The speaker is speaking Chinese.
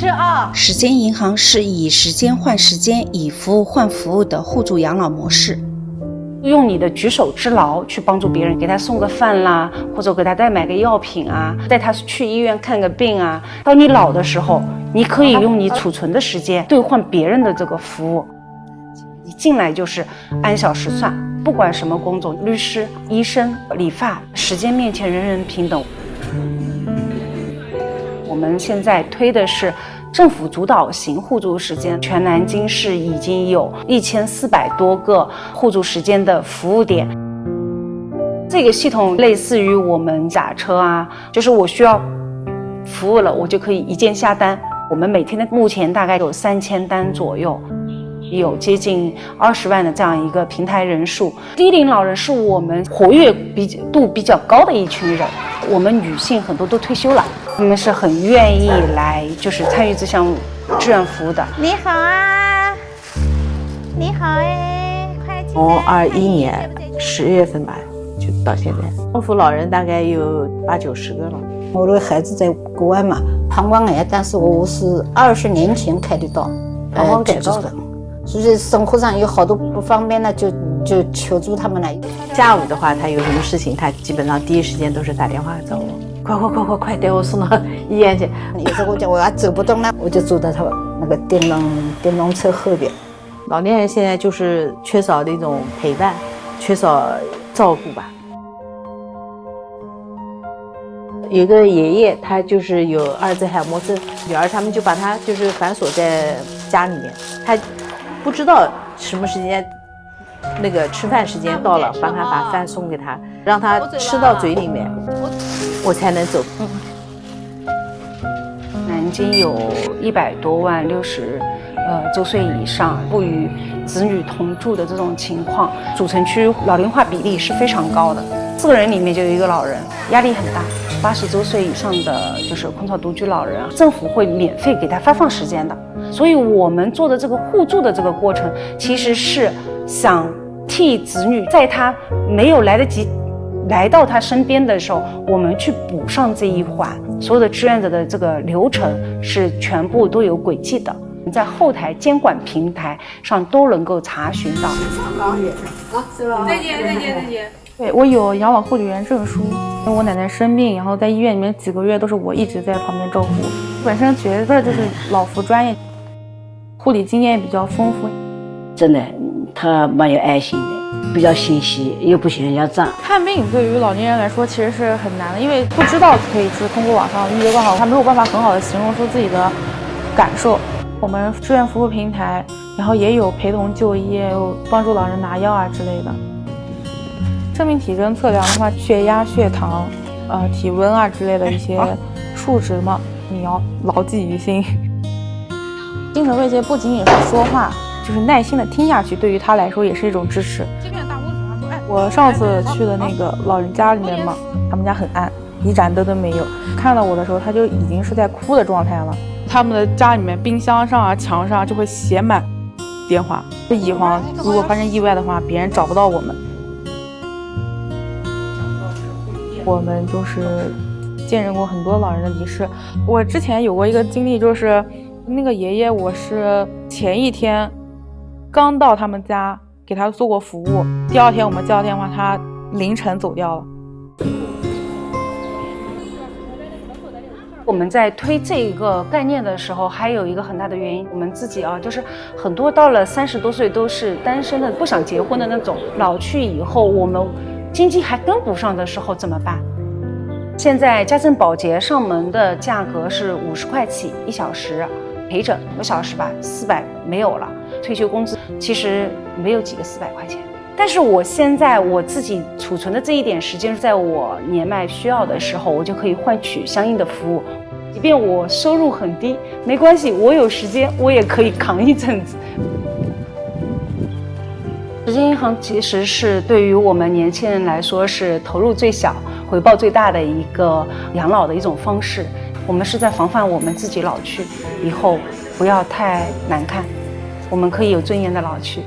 吃啊！时间银行是以时间换时间，以服务换服务的互助养老模式。用你的举手之劳去帮助别人，给他送个饭啦，或者给他代买个药品啊，带他去医院看个病啊。到你老的时候，你可以用你储存的时间兑换别人的这个服务。你进来就是按小时算，不管什么工种，律师、医生、理发，时间面前人人平等。我们现在推的是政府主导型互助时间，全南京市已经有1400多个互助时间的服务点。这个系统类似于我们打车啊，就是我需要服务了，我就可以一键下单。我们每天的目前大概有3000单左右，有接近20万的这样一个平台人数。低龄老人是我们活跃度比较高的一群人，我们女性很多都退休了，他们是很愿意来就是参与这项志愿服务的。你好啊，你好哎，快进来！从21年10月份吧，就到现在，帮扶老人大概有80-90个了。我的孩子在国外嘛，膀胱癌，但是我是20年前开的刀，膀胱改造的，所以生活上有好多不方便呢，就求助他们了。下午的话，他有什么事情，他基本上第一时间都是打电话找我，快带我送到医院去。有时候我讲我要走不动了，我就坐在他那个电动车后边。老年人现在就是缺少那种陪伴，缺少照顾吧。有个爷爷，他就是有阿尔兹海默症，女儿他们就把他就是反锁在家里面，他不知道什么时间，那个吃饭时间到了，帮他把饭送给他，让他吃到嘴里面，我才能走。南京有100多万60周岁以上不与子女同住的这种情况，主城区老龄化比例是非常高的，4个人里面就有1个老人，压力很大。80周岁以上的就是空巢独居老人，政府会免费给他发放时间的。所以我们做的这个互助的这个过程，其实是想替子女在他没有来得及来到他身边的时候，我们去补上这一环。所有的志愿者的这个流程是全部都有轨迹的，在后台监管平台上都能够查询到。再见。对，我有养老护理员证书。我奶奶生病，然后在医院里面几个月都是我一直在旁边照顾。本身觉得就是老福专业，护理经验也比较丰富。真的，他蛮有爱心的，比较心细，又不喜欢家长。看病对于老年人来说其实是很难的，因为不知道可以是通过网上预约挂号，他没有办法很好的形容出自己的感受。我们志愿服务平台，然后也有陪同就医，有帮助老人拿药啊之类的。生命体征测量的话，血压、血糖、体温啊之类的一些数值嘛，你要牢记于心。精神慰藉不仅仅是说话，就是耐心的听下去，对于他来说也是一种支持。我上次去的那个老人家里面嘛，他们家很暗，一盏灯都没有。看到我的时候，他就已经是在哭的状态了。他们的家里面冰箱上啊、墙上就会写满电话，以防如果发生意外的话，别人找不到我们。我们就是见证过很多老人的离世。我之前有过一个经历，就是那个爷爷，我是前一天刚到他们家给他做过服务，第二天我们接到电话，他凌晨走掉了。我们在推这个概念的时候，还有一个很大的原因，我们自己就是很多到了30多岁都是单身的，不想结婚的那种，老去以后我们经济还跟不上的时候怎么办？现在家政保洁上门的价格是50块起1小时，陪诊1个小时吧，400没有了。退休工资其实没有几个400块钱，但是我现在我自己储存的这一点时间，在我年迈需要的时候，我就可以换取相应的服务。即便我收入很低，没关系，我有时间，我也可以扛一阵子。时间银行其实是对于我们年轻人来说是投入最小、回报最大的一个养老的一种方式。我们是在防范我们自己老去以后不要太难看，我们可以有尊严的老去。